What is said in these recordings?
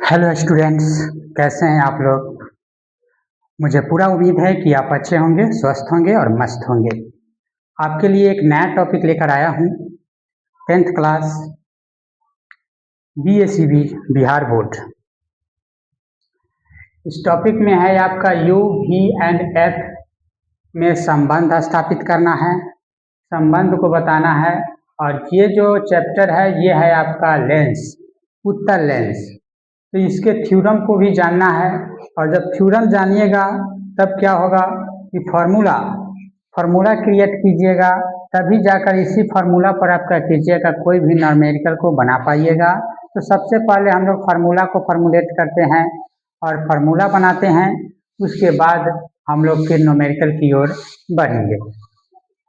Hello students, कैसे हैं आप लोग। मुझे पूरा उम्मीद है कि आप अच्छे होंगे, स्वस्थ होंगे और मस्त होंगे। आपके लिए एक नया टॉपिक लेकर आया हूं। 10th class BACB Bihar board. इस टॉपिक में है आपका U, V एंड F में संबंध स्थापित करना है, संबंध को बताना है। और ये जो चैप्टर है ये है आपका लेंस, उत्तल लेंस। तो इसके थ्योरम को भी जानना है। और जब थ्योरम जानिएगा तब क्या होगा कि फार्मूला क्रिएट कीजिएगा, तभी जाकर इसी फार्मूला पर आप क्या कीजिएगा, कोई भी न्यूमेरिकल को बना पाइएगा। तो सबसे पहले हम लोग फार्मूला को फॉर्मुलेट करते हैं और फार्मूला बनाते हैं, उसके बाद हम लोग फिर न्यूमेरिकल की ओर बढ़ेंगे।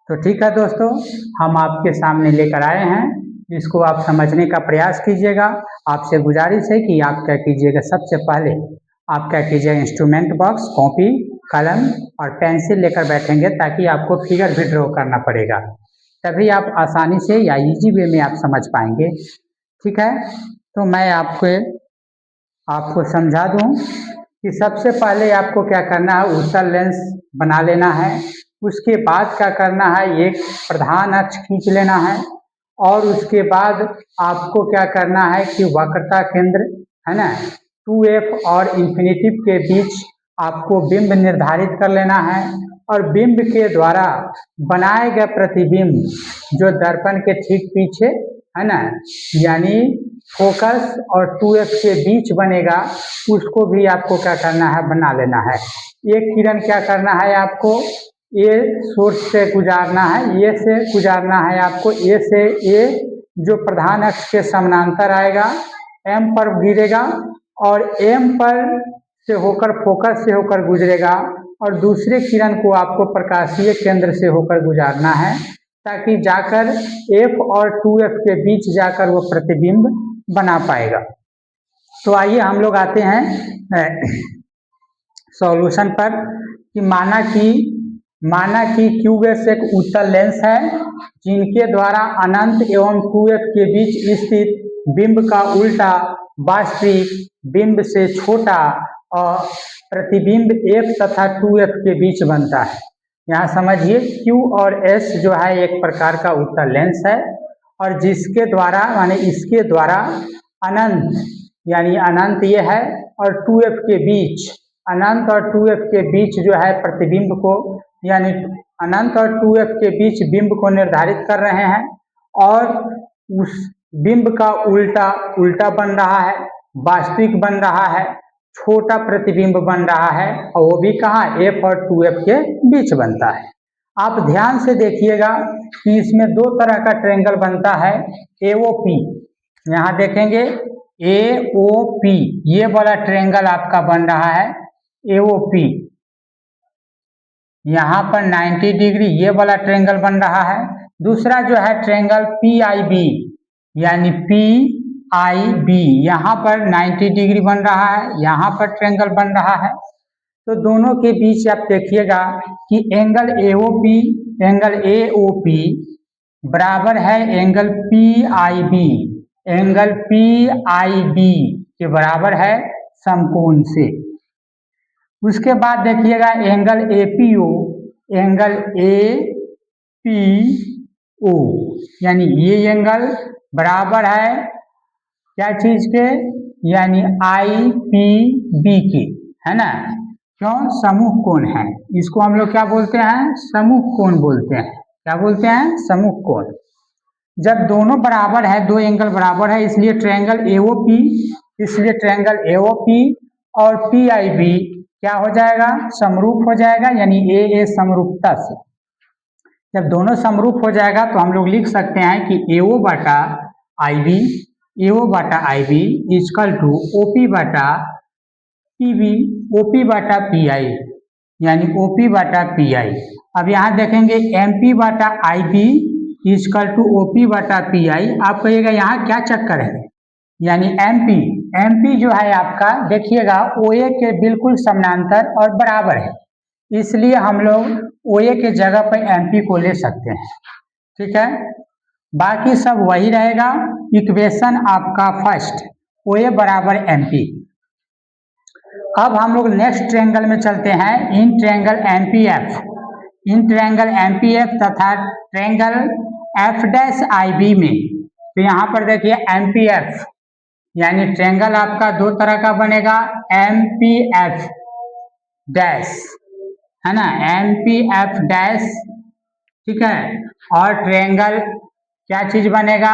तो ठीक है दोस्तों, हम आपके सामने लेकर आए हैं, इसको आप समझने का प्रयास कीजिएगा। आपसे गुजारिश है कि आप क्या कीजिएगा, सबसे पहले आप क्या कीजिएगा, इंस्ट्रूमेंट बॉक्स, कॉपी, कलम और पेंसिल लेकर बैठेंगे, ताकि आपको फिगर भी ड्रॉ करना पड़ेगा, तभी आप आसानी से या इजी वे में आप समझ पाएंगे। ठीक है, तो मैं आपको समझा दूं कि सबसे पहले आपको क्या करना है, उत्तल लेंस बना लेना है। उसके बाद क्या करना है, एक प्रधान अक्ष खींच लेना है और उसके बाद आपको क्या करना है कि वक्रता केंद्र है ना 2F और इंफिनिटिव के बीच आपको बिंब निर्धारित कर लेना है। और बिंब के द्वारा बनाए गए प्रतिबिंब जो दर्पण के ठीक पीछे है ना, यानी फोकस और 2F के बीच बनेगा, उसको भी आपको क्या करना है, बना लेना है। एक किरण क्या करना है आपको, ए सोर्स से गुजारना है, ए से गुजारना है आपको, ए से ए जो प्रधान अक्ष के समानांतर आएगा, एम पर गिरेगा और एम पर से होकर फोकस से होकर गुजरेगा। और दूसरे किरण को आपको प्रकाशीय केंद्र से होकर गुजारना है, ताकि जाकर F और 2F के बीच जाकर वो प्रतिबिंब बना पाएगा। तो आइए हम लोग आते हैं सॉल्यूशन पर कि माना कि क्यूबेस एक उत्तल लेंस है, जिनके द्वारा अनंत एवं 2F के बीच स्थित बिंब का उल्टा वास्तविक बिंब से छोटा और प्रतिबिंब F तथा 2F के बीच बनता है। यहाँ समझिए, Q और S जो है एक प्रकार का उत्तल लेंस है, और जिसके द्वारा माने इसके द्वारा अनंत यानी अनंत ये है और 2F के बीच, अनंत और 2F के बीच जो है प्रतिबिंब को, यानी अनंत और 2F के बीच बिंब को निर्धारित कर रहे हैं। और उस बिंब का उल्टा बन रहा है, वास्तविक बन रहा है, छोटा प्रतिबिंब बन रहा है, और वो भी कहाँ, F और 2F के बीच बनता है। आप ध्यान से देखिएगा कि इसमें दो तरह का ट्रायंगल बनता है, AOP। यहाँ देखेंगे AOP, ये वाला ट्रायंगल आपका बन रहा है AOP। यहाँ पर 90 डिग्री ये वाला ट्रायंगल बन रहा है। दूसरा जो है ट्रायंगल PIB, यानी PIB, यहाँ पर 90 डिग्री बन रहा है, यहाँ पर ट्रायंगल बन रहा है। तो दोनों के बीच आप देखिएगा कि एंगल AOP बराबर है एंगल PIB, एंगल PIB के बराबर है समकोण से। उसके बाद देखिएगा एंगल APO, एंगल APO यानी ये एंगल बराबर है क्या चीज के, यानी IPB के, है ना। क्यों, समूह कोण है, इसको हम लोग क्या बोलते हैं, समूह कोण बोलते हैं। क्या बोलते हैं, समूह कोण। जब दोनों बराबर है, दो एंगल बराबर है, इसलिए ट्रायंगल AOP और PIB क्या हो जाएगा, समरूप हो जाएगा, यानी AA समरूपता से। जब दोनों समरूप हो जाएगा तो हम लोग लिख सकते हैं कि AO बटा IB इक्वल टू OP बटा PB, OP बटा PI, यानी OP बटा PI। अब यहाँ देखेंगे MP बटा IB इक्वल टू OP बटा PI। आप कहिएगा यहाँ क्या चक्कर है, यानी MP जो है आपका, देखिएगा OA के बिल्कुल समानांतर और बराबर है, इसलिए हम लोग OA के जगह पर MP को ले सकते हैं। ठीक है, बाकी सब वही रहेगा। इक्वेशन आपका फर्स्ट OA बराबर MP, अब हम लोग नेक्स्ट ट्रायंगल में चलते हैं, in triangle MPF, in triangle MPF तथा ट्रायंगल एफ डैश आईबी में। तो यहाँ पर देखिए एमपीएफ यानी ट्रायंगल आपका दो तरह का बनेगा, एमपीएफ डैश, है ना, एमपीएफ डैश, ठीक है, और ट्रायंगल क्या चीज बनेगा,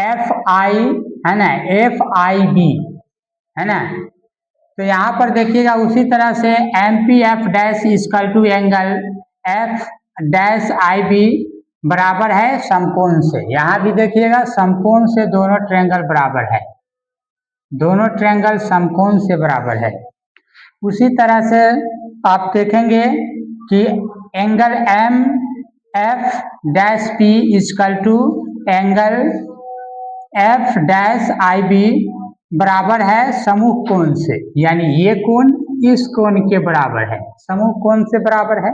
एफ आई, है ना, एफ आई बी, है ना। तो यहाँ पर देखिएगा उसी तरह से M P F dash equal to angle F dash I B बराबर है समकोण से। यहाँ भी देखिएगा समकोण से दोनों ट्रायंगल बराबर है, दोनों ट्रायंगल समकोण से बराबर है। उसी तरह से आप देखेंगे कि angle M F dash P equal to angle F dash I B बराबर है समूह कोण से, यानी ये कोण इस कोण के बराबर है, समूह कोण से बराबर है।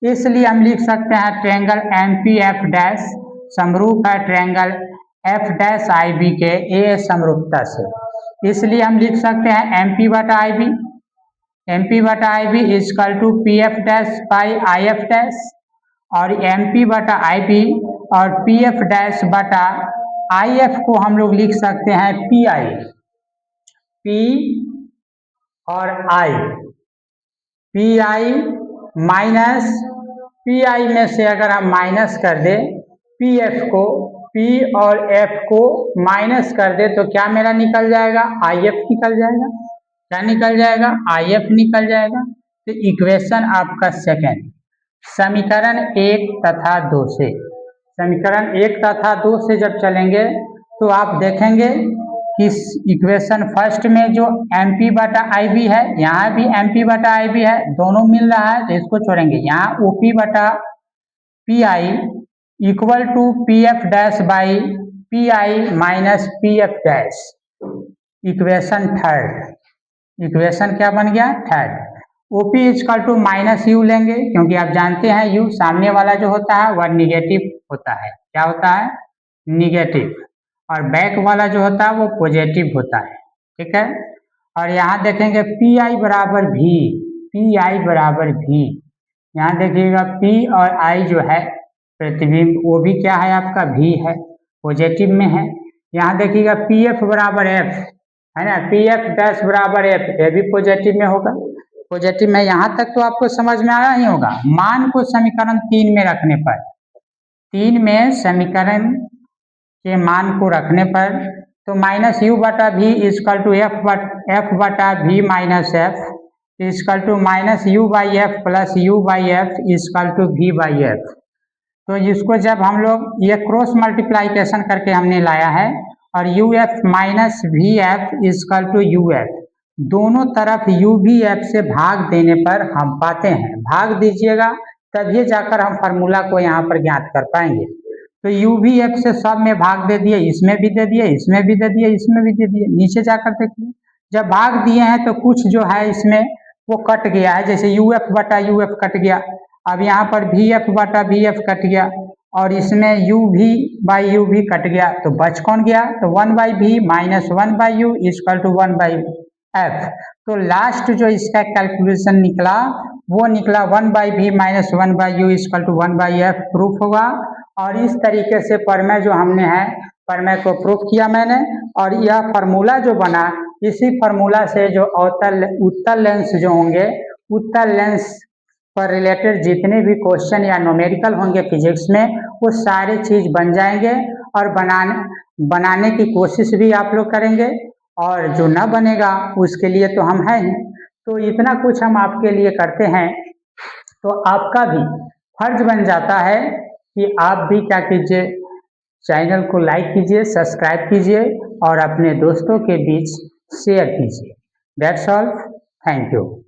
इसलिए हम लिख सकते हैं triangle M P F dash समरूप है triangle F dash I B के ए समरूपता से। इसलिए हम लिख सकते हैं एम पी बटा आई बी, एम पी बटा I B equal to P F dash by I F dash, और एम पी बटा आई बी और पी एफ डैश बटा आई एफ को हम लोग लिख सकते हैं पी आई, पी और I, P I minus P I में से अगर हम माइनस कर दे पी एफ को, पी और एफ को माइनस कर दे तो क्या मेरा निकल जाएगा, आई एफ निकल जाएगा। क्या निकल जाएगा, आई एफ निकल जाएगा। तो इक्वेशन आपका सेकेंड, समीकरण 1 तथा 2 से, समीकरण 1 तथा 2 से जब चलेंगे तो आप देखेंगे कि इक्वेशन फर्स्ट में जो एम पी बटा आई बी है, यहाँ भी एम पी बटा आई बी है, दोनों मिल रहा है तो इसको छोड़ेंगे। यहाँ ओ पी बटा P I equal to P F dash by P I minus P F dash. Equation third, equation क्या बन गया, third. OP equal to minus U लेंगे, क्योंकि आप जानते हैं यू सामने वाला जो होता है वह निगेटिव होता है। क्या होता है, निगेटिव, और बैक वाला जो होता है वो पॉजिटिव होता है, ठीक है। और यहाँ देखेंगे पी आई बराबर भी, पी आई बराबर भी, यहाँ देखिएगा पी और आई जो है प्रतिबिंब वो भी क्या है आपका भी है, पॉजिटिव में है। यहाँ देखिएगा पी एफ बराबर एफ, है ना, पी एफ डैश बराबर एफ, ये भी पॉजिटिव में होगा, पॉजिटिव में। यहाँ तक तो आपको समझ में आया ही होगा। मान को समीकरण 3 में रखने पर, 3 में समीकरण के मान को रखने पर तो माइनस यू बटा भी इक्वल टू एफ बटा V minus F equal to minus U by F plus U by F equal to V by F. तो इसको जब हम लोग ये क्रॉस मल्टीप्लाइकेशन करके हमने लाया है, और U F minus V F equal to U F, दोनों तरफ यू भी एफ से भाग देने पर हम पाते हैं, भाग दीजिएगा तभी जाकर हम फार्मूला को यहाँ पर ज्ञात कर पाएंगे। तो यू भी एफ से सब में भाग दे दिए, इसमें भी दे दिए, इसमें भी दे दिए, इसमें भी दे दिए। नीचे जाकर देखिए जब भाग दिए हैं तो कुछ जो है इसमें वो कट गया है, जैसे यू एफ बटा यू एफ कट गया, अब यहाँ पर भी एफ बटा भी एफ कट गया, और इसमें यू भी बाई यू भी कट गया, तो बच कौन गया, तो 1 by V minus 1 by U equal to 1 by F. तो लास्ट जो इसका कैलकुलेशन निकला वो निकला 1 by V minus 1 by U equal to 1 by F proof होगा। और इस तरीके से प्रमेय जो हमने है, प्रमेय को प्रूफ किया मैंने, और यह फार्मूला जो बना, इसी फार्मूला से जो उत्तल लेंस जो होंगे, उत्तल लेंस पर रिलेटेड जितने भी क्वेश्चन या न्यूमेरिकल होंगे फिजिक्स में, वो सारे चीज बन जाएंगे, और बनाने की कोशिश भी आप लोग करेंगे, और जो ना बनेगा उसके लिए तो हम हैं ही। तो इतना कुछ हम आपके लिए करते हैं, तो आपका भी फर्ज बन जाता है कि आप भी क्या कीजिए, चैनल को लाइक कीजिए, सब्सक्राइब कीजिए, और अपने दोस्तों के बीच शेयर कीजिए। That's all, thank you.